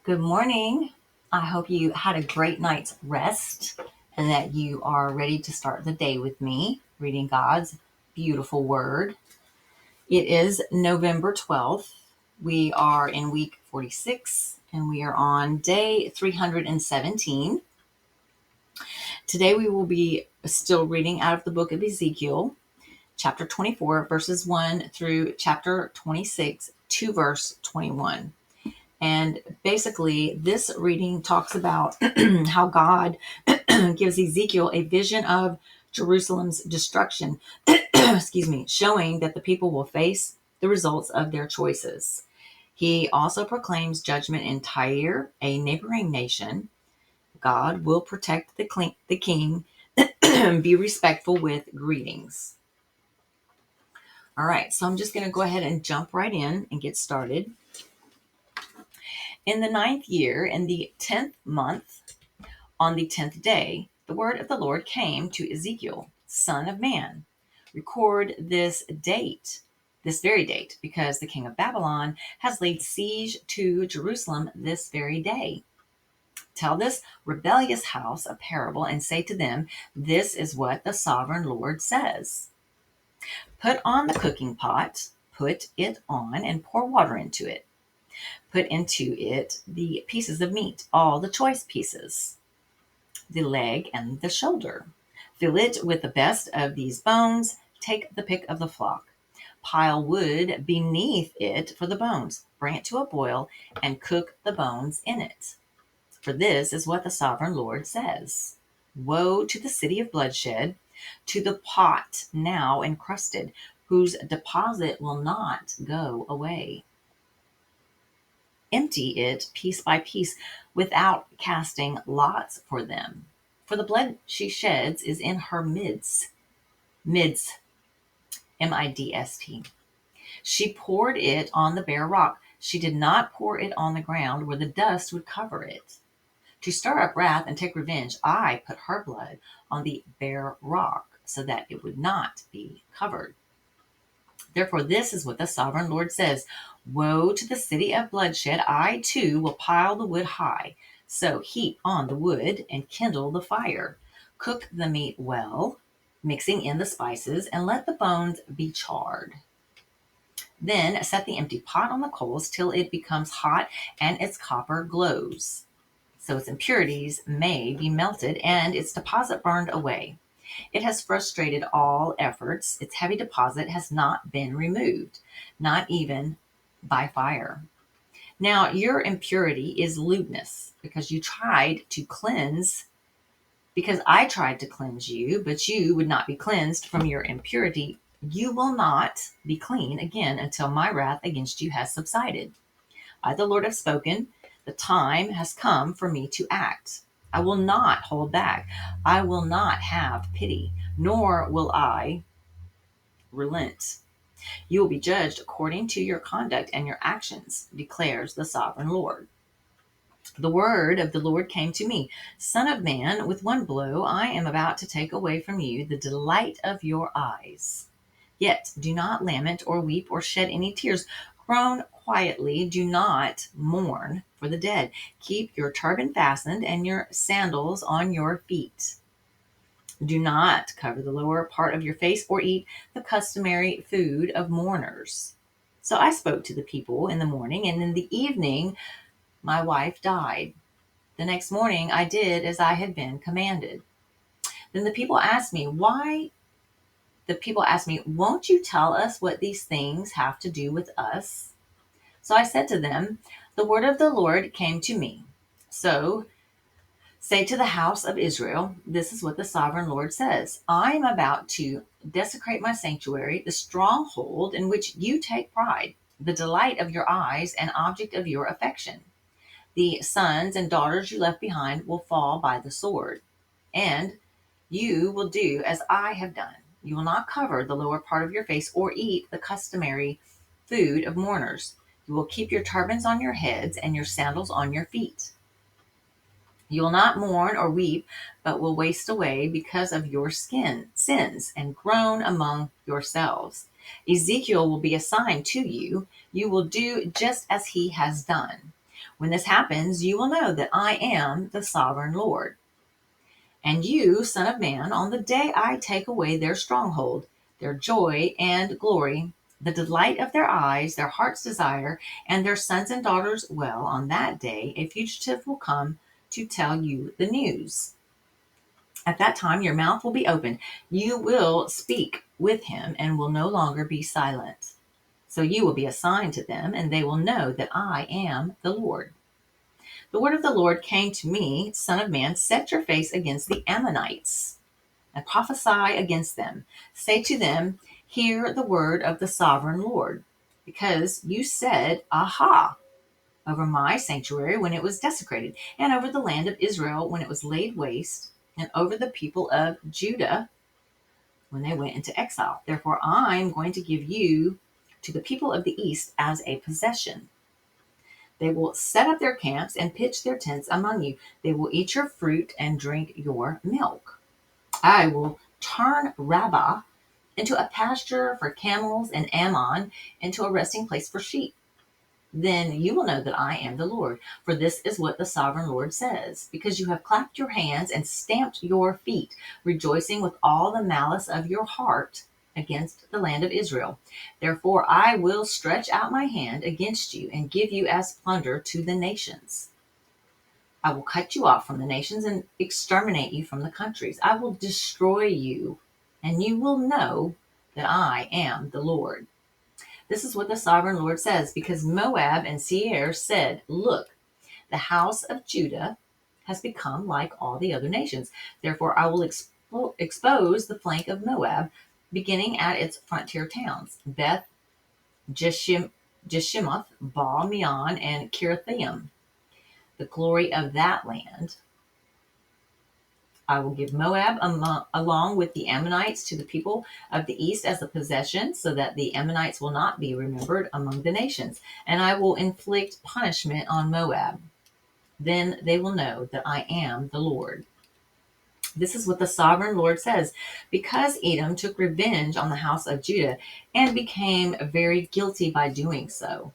Good morning. I hope you had a great night's rest and that you are ready to start the day with me reading God's beautiful word. It is November 12th. We are in week 46 and we are on day 317. Today we will be still reading out of the book of Ezekiel, chapter 24, verses 1 through chapter 26 to verse 21. And basically, this reading talks about how God gives Ezekiel a vision of Jerusalem's destruction, excuse me, showing that the people will face the results of their choices. He also proclaims judgment in Tyre, a neighboring nation. God will protect the king, be respectful with greetings. All right, so I'm just going to go ahead and jump right in and get started. In the 9th year, in the 10th month, on the 10th day, the word of the Lord came to Ezekiel, son of man. Record this date, this very date, because the king of Babylon has laid siege to Jerusalem this very day. Tell this rebellious house a parable and say to them, this is what the sovereign Lord says. Put on the cooking pot, put it on, and pour water into it. Put into it the pieces of meat, all the choice pieces, the leg and the shoulder. Fill it with the best of these bones. Take the pick of the flock. Pile wood beneath it for the bones. Bring it to a boil and cook the bones in it. For this is what the sovereign Lord says. Woe to the city of bloodshed, to the pot now encrusted, whose deposit will not go away. Empty it piece by piece without casting lots for them. For the blood she sheds is in her midst, midst. She poured it on the bare rock. She did not pour it on the ground where the dust would cover it. To stir up wrath and take revenge, I put her blood on the bare rock so that it would not be covered. Therefore, this is what the sovereign Lord says. Woe to the city of bloodshed. I too will pile the wood high. So heap on the wood and kindle the fire. Cook the meat well, mixing in the spices, and let the bones be charred. Then set the empty pot on the coals till it becomes hot and its copper glows, so its impurities may be melted and its deposit burned away. It has frustrated all efforts. Its heavy deposit has not been removed, not even by fire. Now, your impurity is lewdness, because I tried to cleanse you, but you would not be cleansed from your impurity. You will not be clean again until my wrath against you has subsided. I, the Lord, have spoken. The time has come for me to act. I will not hold back. I will not have pity, nor will I relent. You will be judged according to your conduct and your actions, declares the sovereign Lord. The word of the Lord came to me. Son of man, with one blow I am about to take away from you the delight of your eyes. Yet do not lament or weep or shed any tears. Groan quietly, do not mourn for the dead. Keep your turban fastened and your sandals on your feet. Do not cover the lower part of your face or eat the customary food of mourners. So I spoke to the people in the morning, and in the evening my wife died. The next morning I did as I had been commanded. Then the people asked me, won't you tell us what these things have to do with us? So I said to them, the word of the Lord came to me. So say to the house of Israel, this is what the sovereign Lord says. I am about to desecrate my sanctuary, the stronghold in which you take pride, the delight of your eyes and object of your affection. The sons and daughters you left behind will fall by the sword, and you will do as I have done. You will not cover the lower part of your face or eat the customary food of mourners. You will keep your turbans on your heads and your sandals on your feet. You will not mourn or weep, but will waste away because of your sins and groan among yourselves. Ezekiel will be assigned to you. You will do just as he has done. When this happens, you will know that I am the sovereign Lord. And you, Son of Man, on the day I take away their stronghold, their joy and glory, the delight of their eyes, their heart's desire, and their sons and daughters, well, on that day a fugitive will come to tell you the news. At that time your mouth will be opened. You will speak with him and will no longer be silent. So you will be a sign to them, and they will know that I am the Lord. The word of the Lord came to me, Son of man, set your face against the Ammonites and prophesy against them. Say to them, hear the word of the sovereign Lord. Because you said, aha, over my sanctuary when it was desecrated, and over the land of Israel when it was laid waste, and over the people of Judah when they went into exile. Therefore, I'm going to give you to the people of the east as a possession. They will set up their camps and pitch their tents among you. They will eat your fruit and drink your milk. I will turn Rabbah into a pasture for camels and Ammon into a resting place for sheep. Then you will know that I am the Lord. For this is what the sovereign Lord says. Because you have clapped your hands and stamped your feet, rejoicing with all the malice of your heart against the land of Israel. Therefore I will stretch out my hand against you and give you as plunder to the nations. I will cut you off from the nations and exterminate you from the countries. I will destroy you, and you will know that I am the Lord. This is what the sovereign Lord says, because Moab and Seir said, look, the house of Judah has become like all the other nations. Therefore, I will expose the flank of Moab, beginning at its frontier towns, Beth Jeshimoth, Baal Meon, and Kirithaim. The glory of that land I will give Moab along with the Ammonites to the people of the east as a possession, so that the Ammonites will not be remembered among the nations. And I will inflict punishment on Moab. Then they will know that I am the Lord. This is what the sovereign Lord says. Because Edom took revenge on the house of Judah and became very guilty by doing so.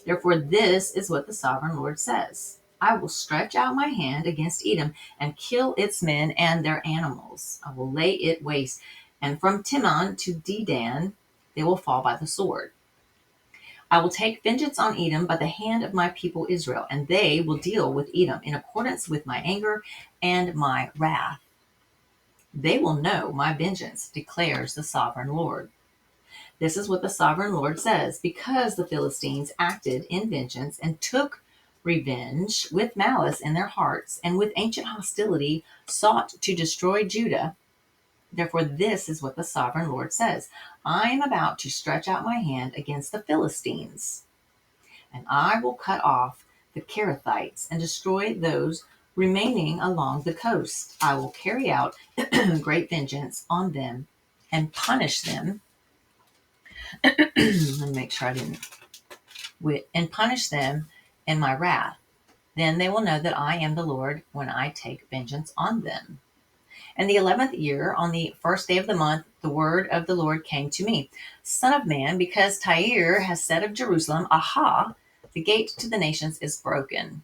Therefore, this is what the sovereign Lord says. I will stretch out my hand against Edom and kill its men and their animals. I will lay it waste. And from Timon to Dedan, they will fall by the sword. I will take vengeance on Edom by the hand of my people Israel, and they will deal with Edom in accordance with my anger and my wrath. They will know my vengeance, declares the sovereign Lord. This is what the sovereign Lord says. Because the Philistines acted in vengeance and took revenge with malice in their hearts, and with ancient hostility sought to destroy Judah, therefore this is what the sovereign Lord says. I am about to stretch out my hand against the Philistines, and I will cut off the Kerethites and destroy those remaining along the coast. I will carry out great vengeance on them and punish them. Let me make sure I didn't. And punish them in my wrath. Then they will know that I am the Lord when I take vengeance on them. In the 11th year, on the first day of the month, the word of the Lord came to me. Son of man, because Tyre has said of Jerusalem, aha, the gate to the nations is broken,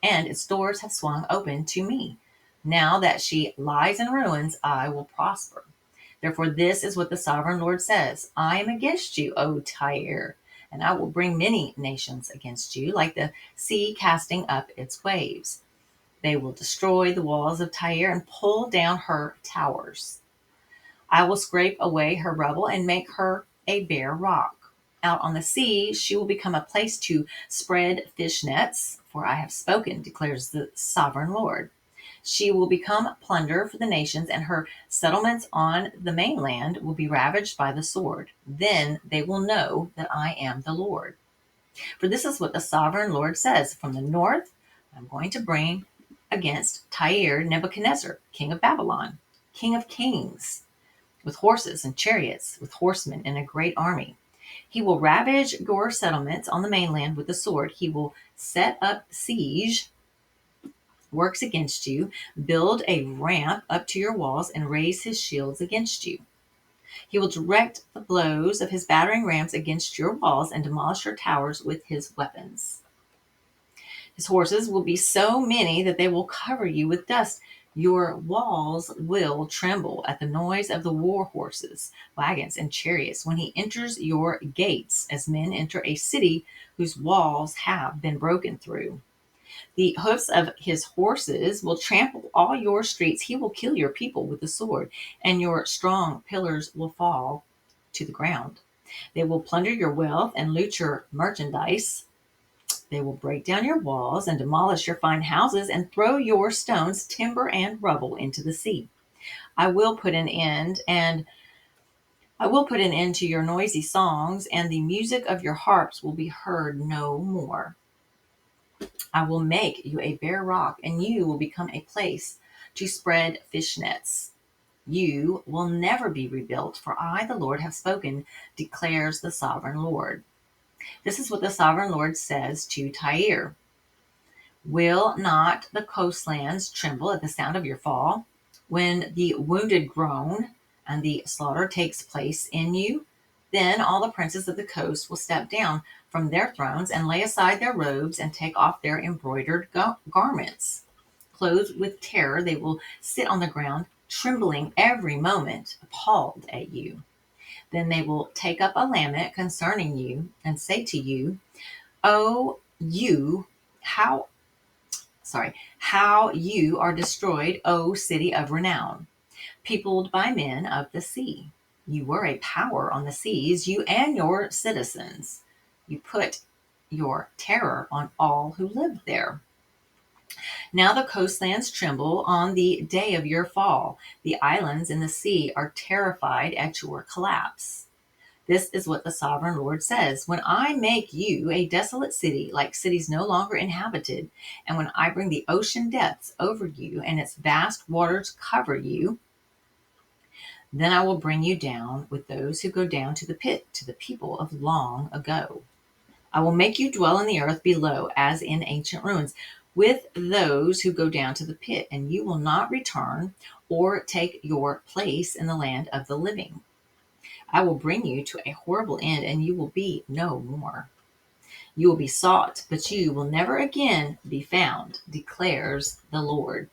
and its doors have swung open to me. Now that she lies in ruins, I will prosper. Therefore, this is what the sovereign Lord says. I am against you, O Tyre, and I will bring many nations against you, like the sea casting up its waves. They will destroy the walls of Tyre and pull down her towers. I will scrape away her rubble and make her a bare rock. Out on the sea, she will become a place to spread fish nets, for I have spoken, declares the sovereign Lord. She will become plunder for the nations, and her settlements on the mainland will be ravaged by the sword. Then they will know that I am the Lord. For this is what the sovereign Lord says. From the north, I'm going to bring against Tyre Nebuchadnezzar, king of Babylon, king of kings, with horses and chariots, with horsemen and a great army. He will ravage your settlements on the mainland with the sword. He will set up siege works against you, build a ramp up to your walls, and raise his shields against you. He will direct the blows of his battering rams against your walls and demolish your towers with his weapons. His horses will be so many that they will cover you with dust. Your walls will tremble at the noise of the war horses, wagons, and chariots when he enters your gates, as men enter a city whose walls have been broken through. The hoofs of his horses will trample all your streets. He will kill your people with the sword, and your strong pillars will fall to the ground. They will plunder your wealth and loot your merchandise. They will break down your walls and demolish your fine houses and throw your stones, timber, and rubble into the sea. I will put an end and I will put an end to your noisy songs, and the music of your harps will be heard no more. I will make you a bare rock, and you will become a place to spread fish nets. You will never be rebuilt, for I, the Lord, have spoken, declares the sovereign Lord. This is what the sovereign Lord says to Tyre. Will not the coastlands tremble at the sound of your fall? When the wounded groan and the slaughter takes place in you, then all the princes of the coast will step down from their thrones and lay aside their robes and take off their embroidered garments. Clothed with terror, they will sit on the ground, trembling every moment, appalled at you. Then they will take up a lament concerning you and say to you, "Oh, you, how how you are destroyed, O city of renown, peopled by men of the sea. You were a power on the seas, you and your citizens. You put your terror on all who lived there. Now the coastlands tremble on the day of your fall. The islands in the sea are terrified at your collapse. This is what the sovereign Lord says. When I make you a desolate city, like cities no longer inhabited, and when I bring the ocean depths over you and its vast waters cover you, then I will bring you down with those who go down to the pit, to the people of long ago. I will make you dwell in the earth below, as in ancient ruins, with those who go down to the pit, and you will not return or take your place in the land of the living. I will bring you to a horrible end, and you will be no more. You will be sought, but you will never again be found, declares the Lord."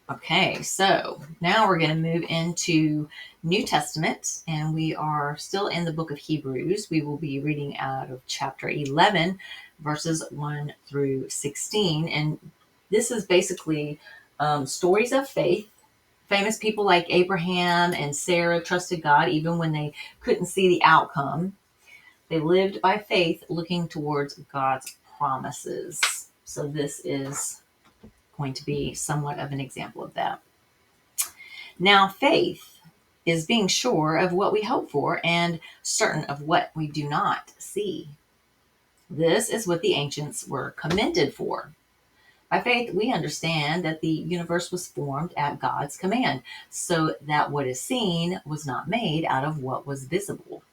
Okay, so now we're going to move into New Testament, and we are still in the book of Hebrews. We will be reading out of chapter 11, verses 1 through 16. And this is basically stories of faith. Famous people like Abraham and Sarah trusted God even when they couldn't see the outcome. They lived by faith, looking towards God's promises. So this is going to be somewhat of an example of that. Now, faith is being sure of what we hope for and certain of what we do not see. This is what the ancients were commended for. By faith, we understand that the universe was formed at God's command, so that what is seen was not made out of what was visible.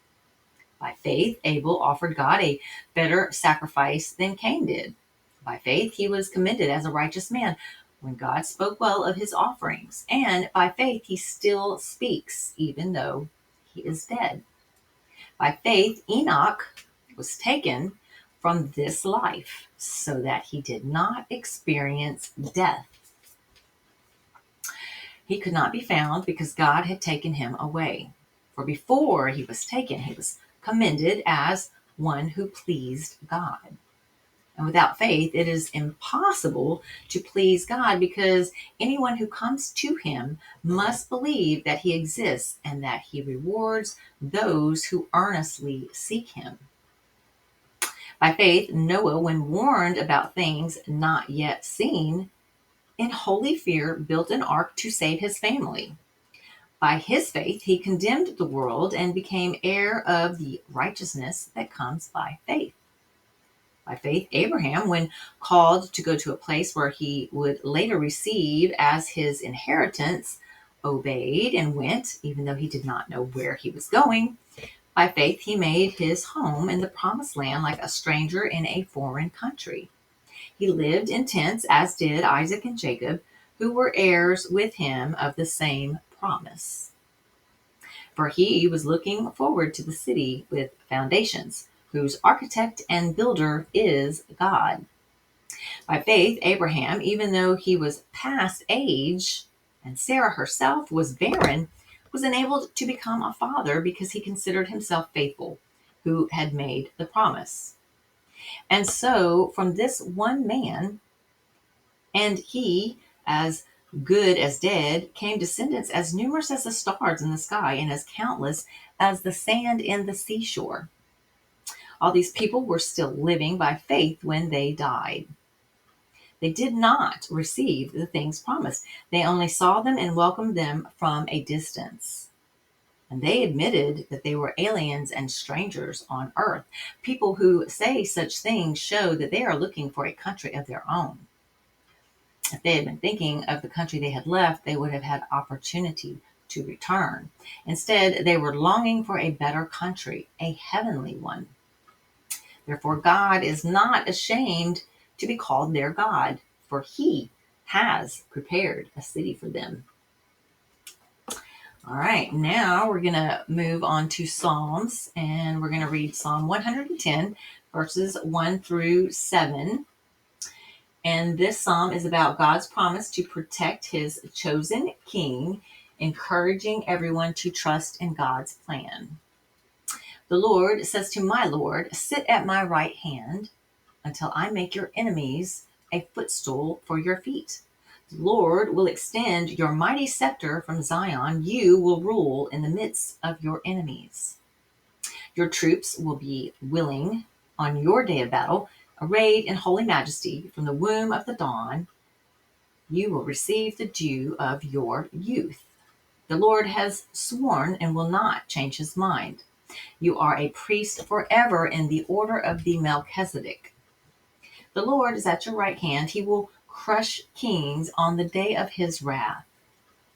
By faith, Abel offered God a better sacrifice than Cain did. By faith, he was commended as a righteous man when God spoke well of his offerings. And by faith, he still speaks, even though he is dead. By faith, Enoch was taken from this life so that he did not experience death. He could not be found because God had taken him away. For before he was taken, he was commended as one who pleased God. And without faith, it is impossible to please God, because anyone who comes to him must believe that he exists and that he rewards those who earnestly seek him. By faith, Noah, when warned about things not yet seen, in holy fear built an ark to save his family. By his faith, he condemned the world and became heir of the righteousness that comes by faith. By faith, Abraham, when called to go to a place where he would later receive as his inheritance, obeyed and went, even though he did not know where he was going. By faith, he made his home in the promised land like a stranger in a foreign country. He lived in tents, as did Isaac and Jacob, who were heirs with him of the same promise. For he was looking forward to the city with foundations, whose architect and builder is God. By faith, Abraham, even though he was past age and Sarah herself was barren, was enabled to become a father because he considered himself faithful, who had made the promise. And so, from this one man, and he, as good as dead, came descendants as numerous as the stars in the sky and as countless as the sand in the seashore. All these people were still living by faith when they died. They did not receive the things promised. They only saw them and welcomed them from a distance. And they admitted that they were aliens and strangers on earth. People who say such things show that they are looking for a country of their own. If they had been thinking of the country they had left, they would have had opportunity to return. Instead, they were longing for a better country, a heavenly one. Therefore, God is not ashamed to be called their God, for he has prepared a city for them. All right, now we're going to move on to Psalms, and we're going to read Psalm 110, verses 1 through 7. And this psalm is about God's promise to protect his chosen king, encouraging everyone to trust in God's plan. The Lord says to my Lord, sit at my right hand until I make your enemies a footstool for your feet. The Lord will extend your mighty scepter from Zion. You will rule in the midst of your enemies. Your troops will be willing on your day of battle, arrayed in holy majesty from the womb of the dawn. You will receive the dew of your youth. The Lord has sworn and will not change his mind. You are a priest forever in the order of the Melchizedek. The Lord is at your right hand. He will crush kings on the day of his wrath.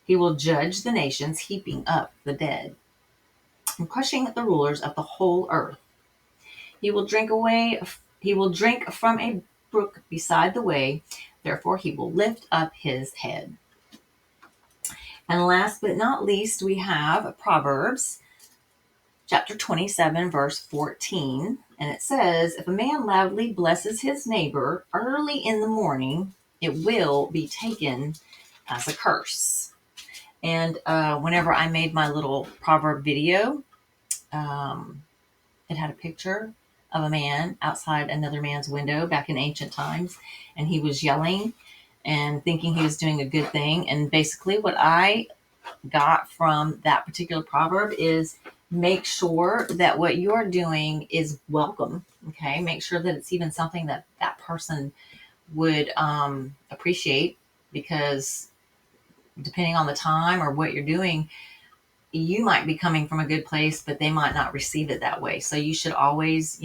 He will judge the nations, heaping up the dead and crushing the rulers of the whole earth. He will drink from a brook beside the way. Therefore, he will lift up his head. And last but not least, we have Proverbs chapter 27, verse 14. And it says, if a man loudly blesses his neighbor early in the morning, it will be taken as a curse. And whenever I made my little proverb video, it had a picture of a man outside another man's window back in ancient times. And he was yelling and thinking he was doing a good thing. And basically what I got from that particular proverb is make sure that what you're doing is welcome. Okay. Make sure that it's even something that that person would appreciate, because depending on the time or what you're doing, you might be coming from a good place, but they might not receive it that way. So you should always,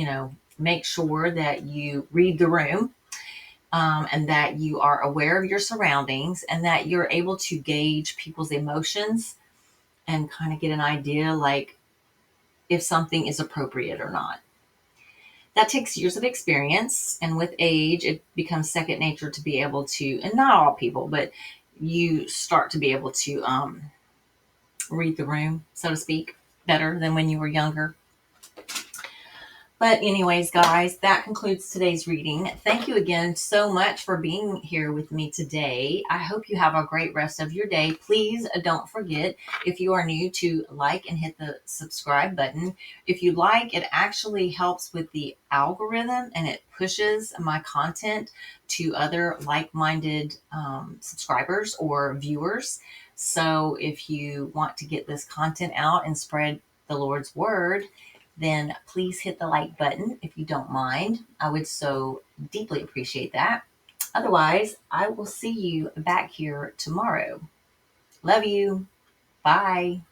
make sure that you read the room, and that you are aware of your surroundings, and that you're able to gauge people's emotions and kind of get an idea like if something is appropriate or not. That takes years of experience, and with age, it becomes second nature to be able to, and not all people, but you start to be able to read the room, so to speak, better than when you were younger. But anyways, guys, that concludes today's reading. Thank you again so much for being here with me today. I hope you have a great rest of your day. Please don't forget, if you are new, to like and hit the subscribe button. If you like, it actually helps with the algorithm and it pushes my content to other like-minded subscribers or viewers. So if you want to get this content out and spread the Lord's word, then please hit the like button if you don't mind. I would so deeply appreciate that. Otherwise, I will see you back here tomorrow. Love you. Bye.